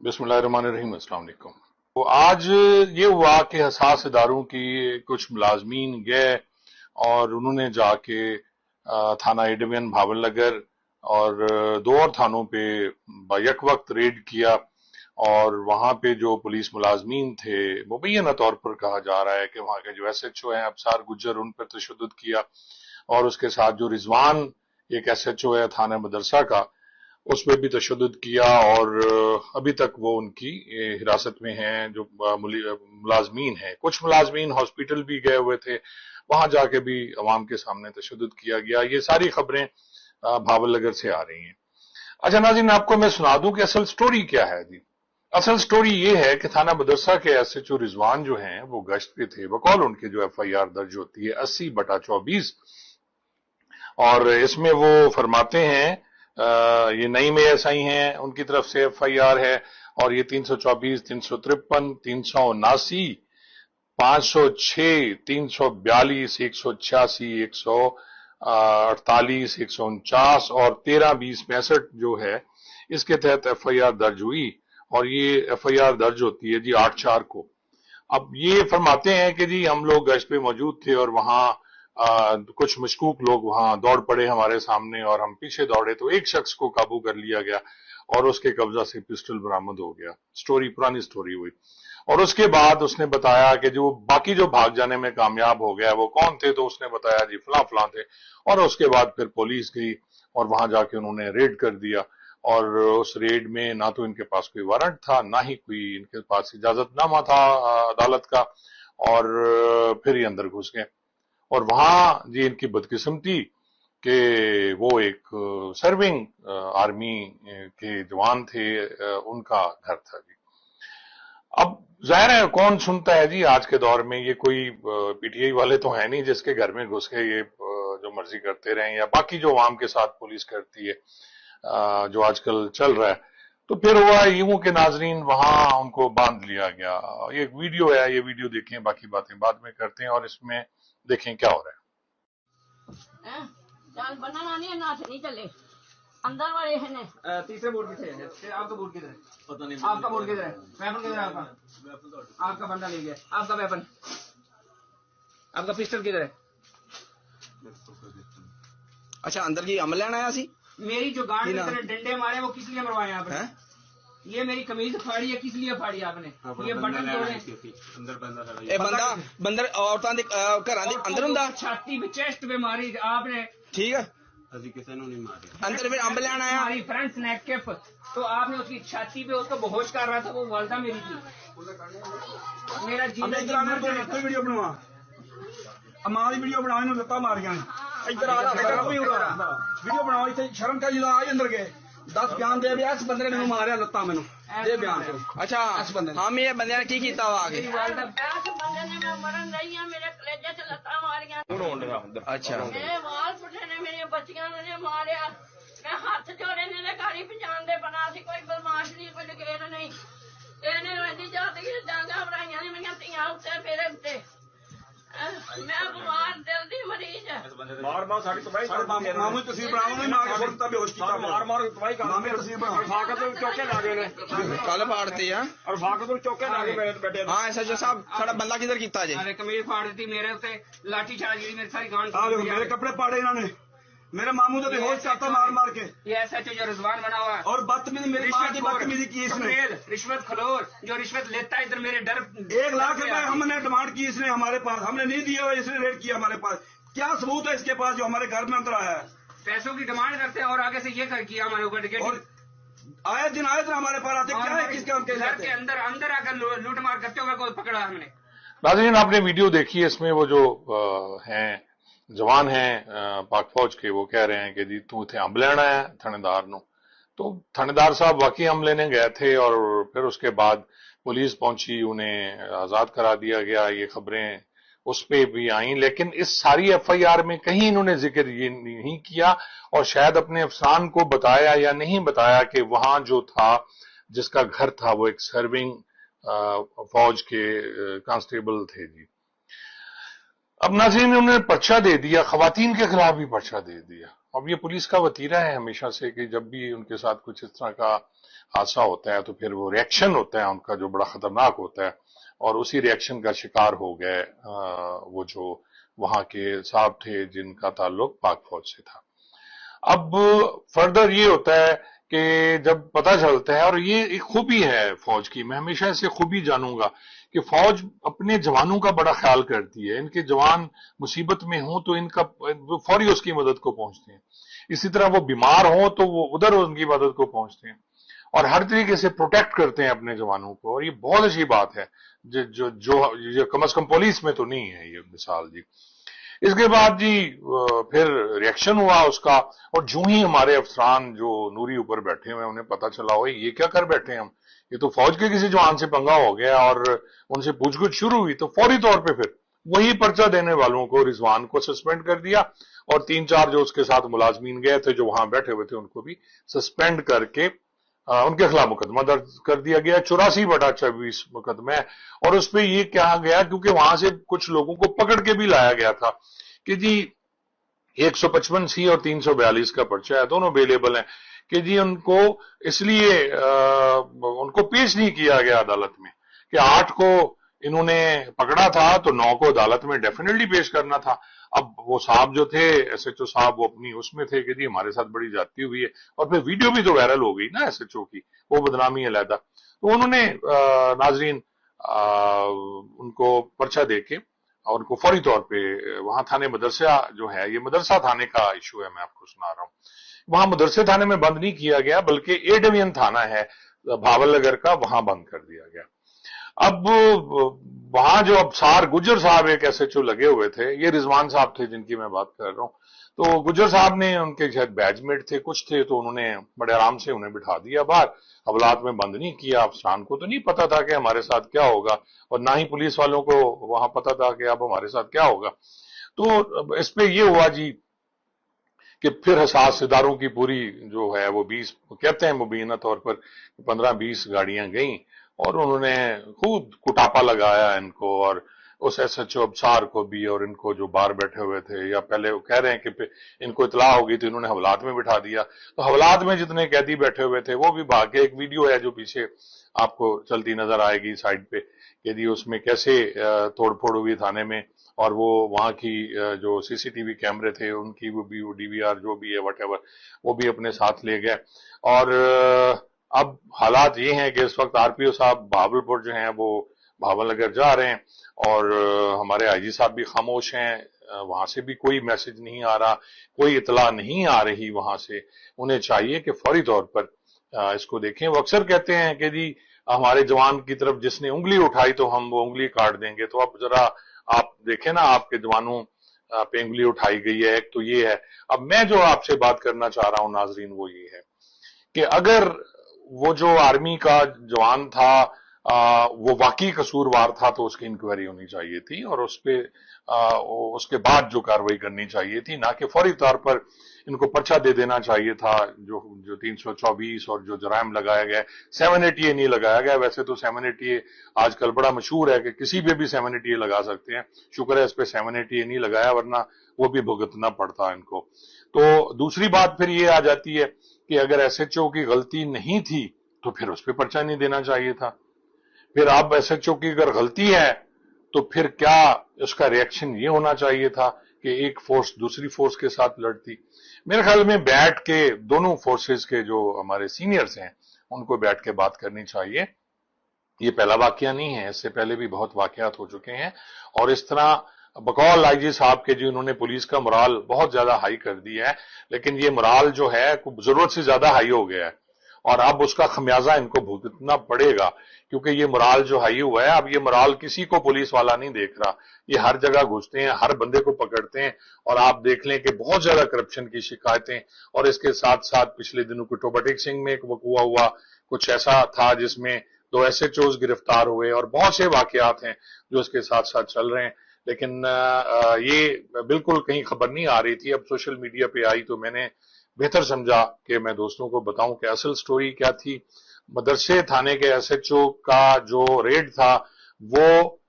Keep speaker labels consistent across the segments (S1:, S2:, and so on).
S1: बिस्मिल्लाहिर्रहमानिर्रहीम। अस्सलाम वालेकुम। तो आज ये हुआ कि हसास इदारों की कुछ मुलाजमीन गए और उन्होंने जाके थाना ए डिवीजन भावल नगर और दो और थानों पे बैक वक्त रेड किया। और वहां पे जो पुलिस मुलाजमीन थे मुबैना तौर पर कहा जा रहा है कि वहां के जो SHO हैं अबसार गुज्जर, उन पर तशद्दुद किया। और उसके साथ जो रिजवान एक SHO है थाना मदरसा का, उसमें भी तशद्दुद किया। और अभी तक वो उनकी हिरासत में हैं जो मुलाजमीन हैं। कुछ मुलाजमीन हॉस्पिटल भी गए हुए थे, वहां जाके भी अवाम के सामने तशद्दुद किया गया। ये सारी खबरें भावल नगर से आ रही हैं। अच्छा नाज़रीन, आपको मैं सुना दूं कि असल स्टोरी क्या है जी। असल स्टोरी ये है कि थाना मदरसा के SHO रिजवान जो हैं वो गश्त पे थे। बकौल उनके जो FIR दर्ज होती है 80/24, और इसमें वो फरमाते हैं ये नई में SI हैं, उनकी तरफ से FIR है। और ये 324, 353, 379, 506, 342, 186, 148, 149 और 13, 20, 65 जो है, इसके तहत FIR दर्ज हुई। और ये FIR दर्ज होती है जी 8/4 को। अब ये फरमाते हैं कि जी हम लोग गश्त पे मौजूद थे और वहां कुछ मशकूक लोग वहां दौड़ पड़े हमारे सामने और हम पीछे दौड़े तो एक शख्स को काबू कर लिया गया और उसके कब्जा से पिस्टल बरामद हो गया। स्टोरी पुरानी स्टोरी हुई। और उसके बाद उसने बताया कि जो बाकी जो भाग जाने में कामयाब हो गया वो कौन थे, तो उसने बताया जी फलां फलां थे। और उसके बाद फिर पुलिस गई और वहां जाके उन्होंने रेड कर दिया। और उस रेड में ना तो इनके पास कोई वारंट था, ना ही कोई इनके पास इजाजतनामा था अदालत का। और फिर ये अंदर घुस गए। और वहां जी इनकी बदकिस्मती कि वो एक सर्विंग आर्मी के जवान थे, उनका घर था जी। अब जाहिर है कौन सुनता है जी आज के दौर में, ये कोई PTI वाले तो है नहीं जिसके घर में घुस के ये जो मर्जी करते रहें, या बाकी जो आवाम के साथ पुलिस करती है जो आजकल चल रहा है। तो फिर हुआ यूं कि नाजरीन वहां उनको बांध लिया गया। ये एक वीडियो है, ये वीडियो देखें, बाकी बातें बाद में करते हैं और इसमें देखें क्या हो रहा है।
S2: चाल बनाना नहीं है, नाच नहीं चले अंदर वाले हैं। तीसरे बोर्ड किधर है? आपका बोर्ड किधर है? पता नहीं। आपका बोर्ड किधर है? वेपन किधर है आपका? आपका बंदा ले गया। आपका वेपन, आपका पिस्टल किधर है?
S3: अच्छा, अंदर की अमल लेना आया सी।
S2: मेरी जो गांड में इतने डंडे मारे वो किस लिए मरवाए आपने? ये मेरी कमीज फाड़ी है, किस लिए फाड़ी आपने? ये बटन तोड़े।
S3: अंदर बंदा बंदर औरतां दे घरां दे अंदर हुंदा।
S2: छाती पे, चेस्ट पे मारी आपने।
S3: ठीक है,
S4: अभी किसी ने नहीं मारे।
S3: अंदर फिर अम्ब लेना आया।
S2: हमारी फ्रंट स्नैक कैप, तो आपने उसकी छाती पे उसको बेहोश कर रहा था, वो वालदा मेरी थी। मेरा
S5: वीडियो बनवा अमारी वीडियो बनाने लत्ता मारियां इधर आ रहा वीडियो बनाओ इतने शर्म का जिला आज अंदर गए 10 बयान दे भी इस बंदे ने मैनू मारिया लत्ता मैनू दे बयान करो।
S3: अच्छा,
S5: इस बंदे
S3: हम ये बंदे ने की कीता वा आगे?
S2: बंदे ने मैं मरन रही है, मेरे कलेजे से लत्ता मारियां।
S3: अच्छा,
S2: मेरे वाल पुट्टे ने, मेरी बच्चियां ने मारिया। मैं हाथ जोड़े ने गाड़ी पहचान दे बना सी, कोई बदमाश नहीं, कोई लकेर नहीं। ਇਹਨੇ ਵੰਡੀ ਜਾਂਦੀ ਹੈ, ਡਾਂਗਾ ਬਣਾਈਆਂ ਨੇ ਮੇਰੀਆਂ ਧੀਆਂ ਉੱਤੇ, ਮੇਰੇ ਉੱਤੇ। ਮੈਂ ਬਿਮਾਰ ਦਿਲ ਦੀ ਮਰੀਜ਼ ਹੈ।
S5: ਮਾਰ ਮਾਰ ਸਾਡੀ ਤਬਾਹੀ ਕਰ ਦਿੱਤੀ। ਮਾਮੂ ਤਸਵੀਰ ਬਣਾਵਾਂਗੇ, ਮਾਰ ਕੇ ਸੁਣਤਾ ਬੇਹੋਸ਼ ਕੀਤਾ, ਮਾਰ ਮਾਰ ਤਬਾਹੀ ਕਰ ਮਾਮੇ ਤਸਵੀਰ ਬਣਾ ਫਾਕਤ ਤੋਂ ਚੌਕੇ ਲਾ ਗਏ ਨੇ
S3: कल फाड़ती है।
S5: ਔਰ ਫਾਕਤ ਤੋਂ ਚੌਕੇ ਲਾ ਕੇ ਮੇਰੇ ਬੈਠੇ
S3: हाँ SHO साहब, साड़ा बंदा किधर कीता जे?
S2: ਅਰੇ ਕਮੀਜ਼ ਫਾੜ ਦਿੱਤੀ ਮੇਰੇ ਉੱਤੇ, ਲਾਠੀ ਚਾਰਜ ਕੀਤੀ, ਮੇਰੀ ਸਾਰੀ ਗਾਂਡ।
S5: ਆ ਦੇਖੋ ਮੇਰੇ ਕੱਪੜੇ ਪਾੜੇ ਇਹਨਾਂ ਨੇ, मेरे मामू तो बेहोश करता मार मार के।
S2: ये SHO जो रिजवान बना हुआ है
S5: और बदतमीजी मेरी माँ की बदतमीजी की इसने।
S2: रिश्वत खलोर जो रिश्वत लेता है, इधर मेरे डर
S5: 1 लाख रुपए हमने डिमांड की इसने हमारे पास, हमने नहीं दिए हुए, इसने रेड किया हमारे पास। क्या सबूत है इसके पास जो हमारे घर में अंदर आया है?
S2: पैसों की डिमांड करते हैं और आगे से ये किया हमारे ऊपर।
S5: और आए दिन हमारे पास आते, क्या है किसके हम
S2: घर के अंदर अंदर आकर लूट मार करते हुए कोई पकड़ा हमने।
S1: नाज़रीन आपने वीडियो देखी है, इसमें वो जो हैं जवान हैं पाक फौज के, वो कह रहे हैं कि जी तू इतने अम्ब लेना है थानेदार नु। तो थानेदार साहब वाकई अम्ब लेने गए थे और फिर उसके बाद पुलिस पहुंची, उन्हें आजाद करा दिया गया। ये खबरें उस पे भी आई, लेकिन इस सारी FIR में कहीं इन्होंने जिक्र ये नहीं किया और शायद अपने अफसान को बताया या नहीं बताया कि वहां जो था, जिसका घर था, वो एक सर्विंग फौज के कांस्टेबल थे जी। अब नाज़रीन उन्होंने पर्चा दे दिया, खवातीन के खिलाफ भी पर्चा दे दिया। अब ये पुलिस का वतीरा है हमेशा से कि जब भी उनके साथ कुछ इस तरह का हादसा होता है तो फिर वो रिएक्शन होता है उनका जो बड़ा खतरनाक होता है, और उसी रिएक्शन का शिकार हो गए वो जो वहां के साहब थे जिनका ताल्लुक पाक फौज से था। अब फर्दर ये होता है कि जब पता चलता है, और ये एक खूबी है फौज की, मैं हमेशा इसे खूबी जानूंगा कि फौज अपने जवानों का बड़ा ख्याल करती है। इनके जवान मुसीबत में हो तो इनका फौरी उसकी मदद को पहुंचते हैं, इसी तरह वो बीमार हो तो वो उधर उनकी मदद को पहुंचते हैं, और हर तरीके से प्रोटेक्ट करते हैं अपने जवानों को। और ये बहुत अच्छी बात है जो जो जो कम से कम पुलिस में तो नहीं है ये मिसाल जी। इसके बाद जी फिर रिएक्शन हुआ उसका, और जो ही हमारे अफसरान जो नूरी ऊपर बैठे हुए उन्हें पता चला हो ये क्या कर बैठे हम, ये तो फौज के किसी जवान से पंगा हो गया, और उनसे पूछगछ शुरू हुई तो फौरी तौर पे फिर वही पर्चा देने वालों को, रिजवान को सस्पेंड कर दिया, और 3-4 जो उसके साथ मुलाजमीन गए थे जो वहां बैठे हुए थे उनको भी सस्पेंड करके उनके खिलाफ मुकदमा दर्ज कर दिया गया, 84/24 मुकदमा है। और उस पर यह कहा गया, क्योंकि वहां से कुछ लोगों को पकड़ के भी लाया गया था कि जी 155C और 342 का पर्चा है, दोनों अवेलेबल हैं, कि जी उनको इसलिए उनको पेश नहीं किया गया अदालत में कि 8 को इन्होंने पकड़ा था तो 9 को अदालत में डेफिनेटली पेश करना था। अब वो साहब जो थे SHO साहब वो अपनी उसमें थे कि जी हमारे साथ बड़ी ज्यादती हुई है, और फिर वीडियो भी तो वायरल हो गई ना SHO की, वो बदनामी अलहदा, तो उन्होंने नाजरीन उनको पर्चा देके और उनको फौरी तौर पे वहां थाने मदरसा जो है, ये मदरसा थाने का इशू है, मैं आपको सुना रहा हूं, वहां मदरसे थाने में बंद नहीं किया गया बल्कि ए डिवीजन थाना है भावल नगर का, वहां बंद कर दिया गया। अब वहां जो अबसार गुजर साहब एक SHO लगे हुए थे, ये रिजवान साहब थे जिनकी मैं बात कर रहा हूं, तो गुजर साहब ने, उनके शायद बैचमेट थे कुछ थे, तो उन्होंने बड़े आराम से उन्हें बिठा दिया बाहर, हवालात में बंद नहीं किया। अफसरान को तो नहीं पता था कि हमारे साथ क्या होगा, और ना ही पुलिस वालों को वहां पता था कि अब हमारे साथ क्या होगा। तो इस पे ये हुआ जी कि फिर हसास इदारों की पूरी जो है वो 20 कहते हैं मुबीना तौर पर 15-20 गाड़ियां गईं, और उन्होंने खूब कुटापा लगाया इनको, और उस SHO अबसार को भी, और इनको जो बाहर बैठे हुए थे, या पहले वो कह रहे हैं कि इनको इतला हो गई तो इन्होंने हवालात में बिठा दिया, तो हवालात में जितने कैदी बैठे हुए थे वो भी भाग के, एक वीडियो है जो पीछे आपको चलती नजर आएगी साइड पे, कि जी उसमें कैसे तोड़फोड़ हुई थाने में, और वो वहां की जो CCTV कैमरे थे उनकी वो भी DVR जो भी है व्हाटएवर वो भी अपने साथ ले गए। और अब हालात ये हैं कि इस वक्त RPO साहब भावलपुर जो हैं वो भावल नगर जा रहे हैं, और हमारे IG साहब भी खामोश हैं, वहां से भी कोई मैसेज नहीं आ रहा, कोई इतला नहीं आ रही वहां से। उन्हें चाहिए कि फौरी तौर पर इसको देखें। वो अक्सर कहते हैं कि जी हमारे जवान की तरफ जिसने उंगली उठाई तो हम वो उंगली काट देंगे, तो अब जरा आप देखें ना, आपके जवानों पे उंगली उठाई गई है, एक तो ये है। अब मैं जो आपसे बात करना चाह रहा हूं नाजरीन वो ये है कि अगर वो जो आर्मी का जवान था वो वाकई कसूरवार था तो उसकी इंक्वायरी होनी चाहिए थी, और उस पे उसके बाद जो कार्रवाई करनी चाहिए थी, ना कि फौरी तौर पर इनको पर्चा दे देना चाहिए था। जो 324 और जो जराइम लगाया गया, 780A नहीं लगाया गया। वैसे तो 780A आजकल बड़ा मशहूर है कि किसी पे भी 780A लगा सकते हैं, शुक्र है इस पे 780A नहीं लगाया, वरना वो भी भुगतना पड़ता इनको। तो दूसरी बात फिर ये आ जाती है कि अगर SHO की गलती नहीं थी तो फिर उस पर पर्चा नहीं देना चाहिए था। फिर अब SHO की अगर गलती है तो फिर क्या उसका रिएक्शन ये होना चाहिए था कि एक फोर्स दूसरी फोर्स के साथ लड़ती। मेरे ख्याल में बैठ के दोनों फोर्सेस के जो हमारे सीनियर्स हैं उनको बैठ के बात करनी चाहिए। ये पहला वाकया नहीं है, इससे पहले भी बहुत वाकयात हो चुके हैं, और इस तरह बकौल IG साहब के जी उन्होंने पुलिस का मोराल बहुत ज्यादा हाई कर दिया है, लेकिन ये मोराल जो है जरूरत से ज्यादा हाई हो गया है, और अब उसका खमियाजा इनको भुगतना पड़ेगा, क्योंकि ये मोराल जो हाई हुआ है, अब ये मोराल किसी को पुलिस वाला नहीं देख रहा, ये हर जगह घुसते हैं, हर बंदे को पकड़ते हैं, और आप देख लें कि बहुत ज्यादा करप्शन की शिकायतें। और इसके साथ साथ पिछले दिनों कुटोबटिक सिंह में एक वकूआ हुआ, कुछ ऐसा था जिसमें 2 SHOs गिरफ्तार हुए, और बहुत से वाकयात हैं जो इसके साथ साथ चल रहे हैं। लेकिन ये बिल्कुल कहीं खबर नहीं आ रही थी, अब सोशल मीडिया पे आई तो मैंने बेहतर समझा कि मैं दोस्तों को बताऊं कि असल स्टोरी क्या थी। मदरसे थाने के SHO का जो रेड था वो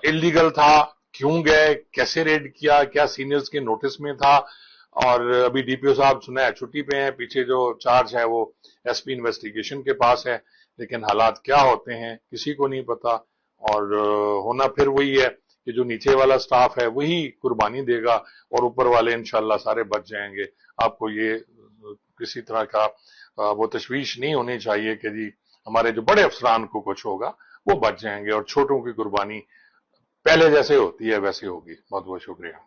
S1: इलीगल था, क्यों गए, कैसे रेड किया, क्या सीनियर्स के नोटिस में था, और अभी डीपीओ साहब सुना है छुट्टी पे हैं, पीछे जो चार्ज है वो एसपी इन्वेस्टिगेशन के पास है, लेकिन हालात क्या होते हैं किसी को नहीं पता। और होना फिर वही है कि जो नीचे वाला स्टाफ है वही कुर्बानी देगा और ऊपर वाले इंशाल्लाह सारे बच जाएंगे। आपको ये किसी तरह का वो तशवीश नहीं होनी चाहिए कि जी हमारे जो बड़े अफसरान को कुछ होगा, वो बच जाएंगे और छोटों की कुर्बानी पहले जैसे होती है वैसे होगी। बहुत बहुत शुक्रिया।